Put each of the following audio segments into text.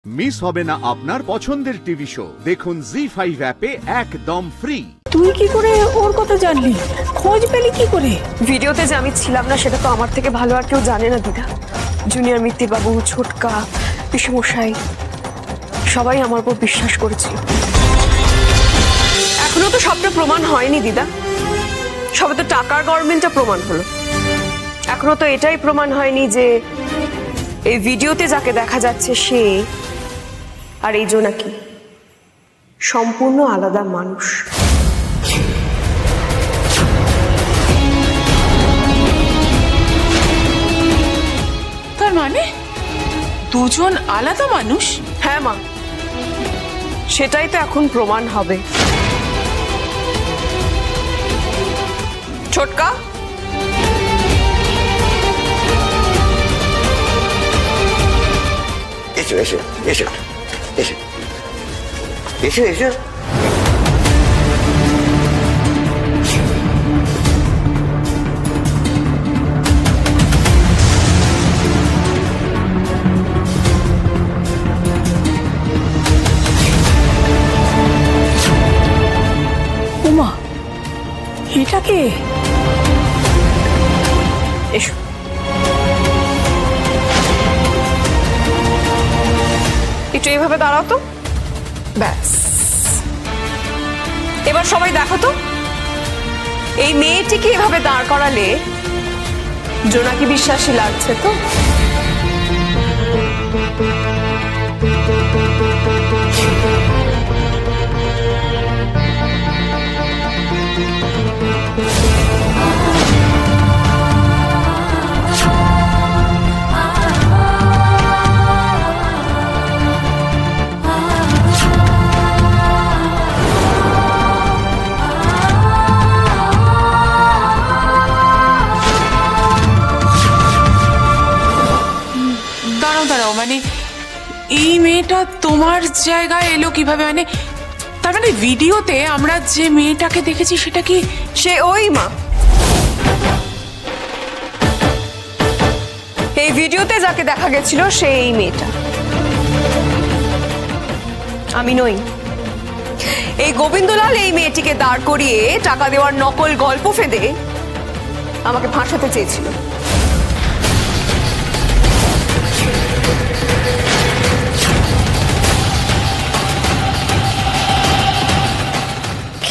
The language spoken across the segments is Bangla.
মিস হবে না আপনার পছন্দের টিভি শো। দেখুন জি5 অ্যাপে একদম ফ্রি। তুই কি করে ওর কথা জানলি? খোঁজ পেলি কি করে? ভিডিওতে যে আমি ছিলাম না সেটা তো আমার থেকে ভালো আর কেউ জানে না দিদা। জুনিয়র মিত্তির বাবু, ছোটকা, পিসমশাই সবাই আমার উপর বিশ্বাস করেছিল। এখনো তো সবটা প্রমাণ হয়নি দিদা, সবে তো টাকার গভর্নমেন্টটা প্রমাণ হলো। এখনো তো এটাই প্রমাণ হয়নি যে এই ভিডিওতে যাকে দেখা যাচ্ছে সে আর এই জোনাকি সম্পূর্ণ আলাদা মানুষ। তার মানে দুজন আলাদা মানুষ? হ্যাঁ মা, সেটাই তো এখন প্রমাণ হবে। ছোটকা, এসো এসো এসো এসো এসো এসো। উমা, এটা কে? এসো। একটু এইভাবে দাঁড়াও তো, ব্যাস। এবার সবাই দেখো তো, এই মেয়েটিকে এভাবে দাঁড় করালে জোনাকি বিশ্বাসী লাগছে তো? দাঁড়াও, মানে এই মেয়েটা তোমার জায়গায় এলো কিভাবে? মানে তার মানে ভিডিওতে আমরা যে মেয়েটাকে দেখেছি সেটা কি সে? ওই মা, এই ভিডিওতে যাকে দেখা গেছিল সে এই মেয়েটা। আমি নই। এই গোবিন্দলাল এই মেয়েটিকে দাঁড় করিয়ে টাকা দেওয়ার নকল গল্প ফেদে আমাকে ফাঁসাতে চেয়েছিল।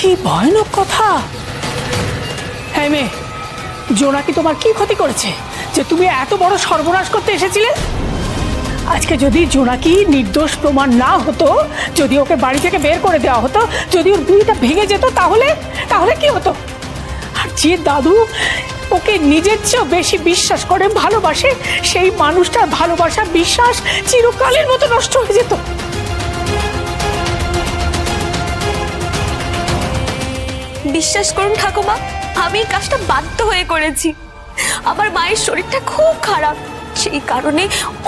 কি ভয়ানক কথা! হ্যাঁ মেয়ে, জোনাকি তোমার কি ক্ষতি করেছে যে তুমি এত বড় সর্বনাশ করতে এসেছিলে? আজকে যদি জোনাকি নির্দোষ প্রমাণ না হতো, যদি ওকে বাড়ি থেকে বের করে দেওয়া হতো, যদি ওর বিয়েটা ভেঙে যেত, তাহলে কি হতো? আর যে দাদু ওকে নিজের চেয়েও বেশি বিশ্বাস করে ভালোবাসে, সেই মানুষটার ভালোবাসা, বিশ্বাস চিরকালের মতো নষ্ট হয়ে যেত। বিশ্বাস করুন ঠাকুমা, আমি কাজটা বাধ্য হয়ে করেছি। আমার মায়ের শরীরটা খুব খারাপ, সেই কারণে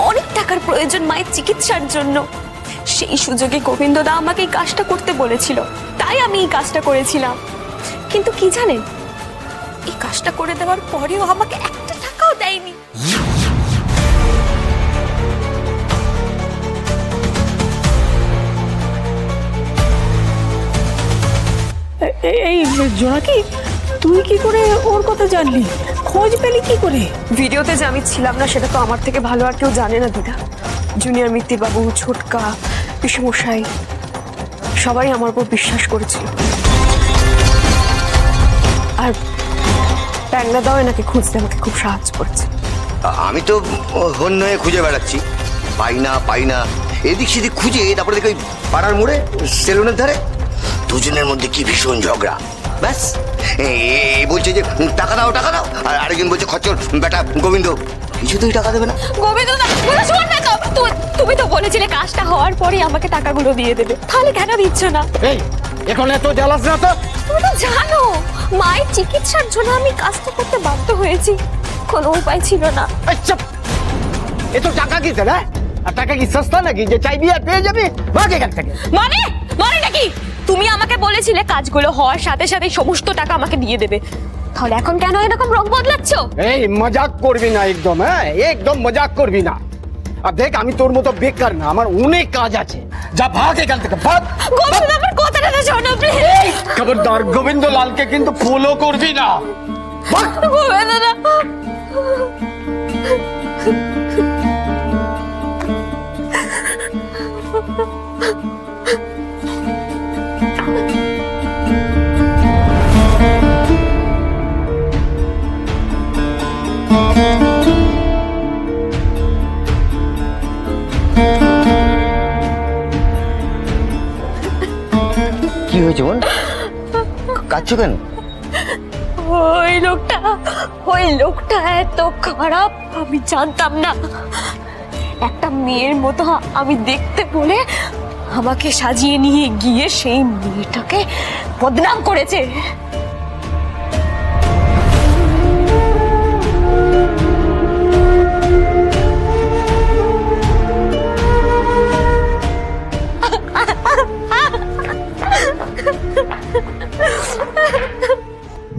অনেক টাকার প্রয়োজন মায়ের চিকিৎসার জন্য। সেই সুযোগে গোবিন্দদা আমাকে এই কাজটা করতে বলেছিল, তাই আমি এই কাজটা করেছিলাম। কিন্তু কি জানেন, এই কাজটা করে দেওয়ার পরেও আমাকে একটা টাকাও দেয়নি। এই জোনাকি, তুই কি করে ওর কথা জানলি? খোঁজ পেলি কি করে? ভিডিওতে যে আমি ছিলাম না সেটা তো আমার থেকে ভালো আর কেউ জানে না দিদা। জুনিয়র মিত্তির বাবু, ছোটকা, পিসমশাই সবাই আমার উপর বিশ্বাস করেছিল। আর প্যাংলা দাও এনাকে খুঁজতে আমাকে খুব সাহায্য করেছে। আমি তো হন্য হয়ে খুঁজে বেড়াচ্ছি, পাই না। এদিক সেদিক খুঁজে তারপরে দেখি পাড়ার মোড়ে সেলুনের ধারে দুজনের মধ্যে কি ভীষণ ঝগড়া। ব্যাস, বলছে যে টাকা দাও, আর আরেকজন বলছে খচ্চর বেটা গোবিন্দ কিছুতেই টাকা দেবে না। গোবিন্দদা, শোন না তো, তুমি তো বলেছিলে কাজটা হওয়ার পরে আমাকে টাকাগুলো দিয়ে দেবে, তাহলে কেন দিচ্ছ না? এই এখন এত জ্বালাস না তো। তুমি তো জানো মায়ের চিকিৎসার জন্য আমি কাজটা করতে বাধ্য হয়েছি, কোনো উপায় ছিল না। আচ্ছা, এ তো টাকা কি রে? আর টাকা কি সস্তা নাকি যে চাইবি আর পেয়ে যাবি? ভাগ এখান থেকে। মানে নাকি তুমি আমাকে বলেছিলে কাজগুলো হওয়ার সাথে সাথে সমস্ত টাকা আমাকে দিয়ে দেবে, তাহলে এখন কেন এরকম রং বদলাচ্ছ? এই মজাক করবি না একদম, হ্যাঁ একদম মজাক করবি না। আর দেখ আমি তোর মতো বেকার না, আমার অনেক কাজ আছে। যা ভাগ এখান থেকে, ভাগ। গোবিন্দ আমার কথাটা তো শোনো প্লিজ। খবরদার গোবিন্দ লালকে কিন্তু ফলো করবি না। ভাগ। গোবিন্দ না। কি হয়েছে বল, কাঁদছো কেন? ওই লোকটা এত খারাপ আমি জানতাম না। একটা মেয়ের মতো আমি দেখতে বলে আমাকে সাজিয়ে নিয়ে গিয়ে সেই মেয়েটাকে বদনাম করেছে।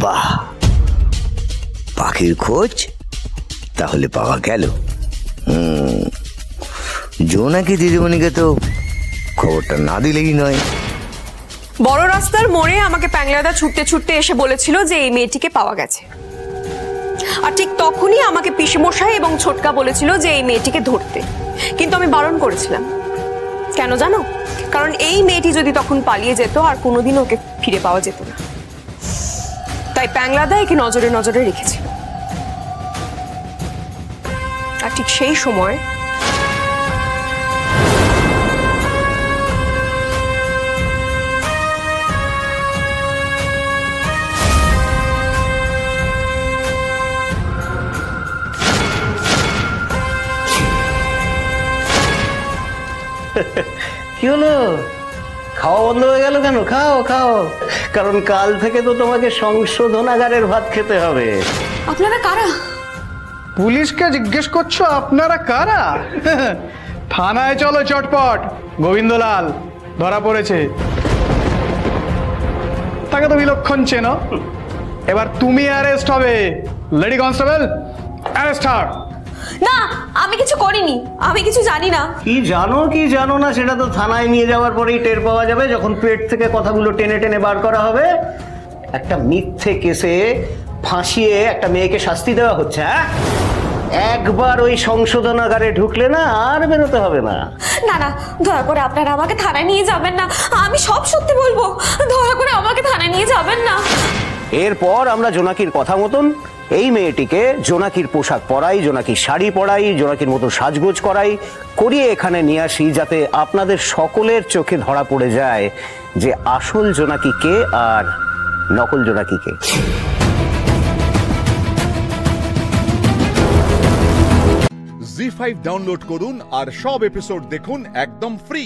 বাহ, পাখির খোঁজ তাহলে পাওয়া গেল। জোনাকি দিদিমণিকে তো খবরটা না দিলেই নয়। বড় রাস্তার মোড়ে আমাকে প্যাংলাদা ছুটতে ছুটতে এসে বলেছিল যে এই মেয়েটিকে পাওয়া গেছে, আর ঠিক তখনই আমাকে পিসেমশাই এবং ছোটকা বলেছিল যে এই মেয়েটিকে ধরতে, কিন্তু আমি বারণ করেছিলাম। কেন জানো? কারণ এই মেয়েটি যদি তখন পালিয়ে যেত আর কোনোদিন ওকে ফিরে পাওয়া যেত না, তাই প্যাংলাদা একে নজরে নজরে রেখেছিল। আর ঠিক সেই সময় কি হলো, খাওয়া বন্ধ হয়ে গেল কেন? খাও খাও, কারণ কাল থেকে তো তোমাকে সংশোধনাগারের ভাত খেতে হবে। আপনারা কারা? পুলিশকে জিজ্ঞেস করছো আপনারা কারা? থানায় চলো চটপট, গোবিন্দলাল ধরা পড়েছে। তাকে তো বিলক্ষণ চেনো, এবার তুমি অ্যারেস্ট হবে। লেডি কনস্টেবল, অ্যারেস্ট হার। না, আমি কিছু করিনি, আমি কিছু জানি না। কি জানো না সেটা তো থানায় নিয়ে যাওয়ার পরেই টের পাওয়া যাবে, যখন পেট থেকে কথাগুলো টেনে টেনে বার করা হবে। একটা মিথ্যে কেসে ফাঁসিয়ে একটা মেয়েকে শাস্তি দেওয়া হচ্ছে। হ্যাঁ, একবার ওই সংশোধনাগারে ঢুকলে না আর বেরোতে হবে না। না না, দয়া করে আপনারা আমাকে থানায় নিয়ে যাবেন না, আমি সব সত্যি বলবো। দয়া করে আমাকে থানায় নিয়ে যাবেন না। এরপর আমরা জোনাকির কথা মতন এই মেয়েটিকে জোনাকির পোশাক পরাই, জোনাকির শাড়ি পরাই, জোনাকির মতো সাজগোজ করিয়ে এখানে নিয়ে আসি, যাতে আপনাদের সকলের চোখে ধরা পড়ে যায় যে আসল জোনাকি কে আর নকল জোনাকি কে। জি5 ডাউনলোড করুন আর সব এপিসোড দেখুন একদম ফ্রি।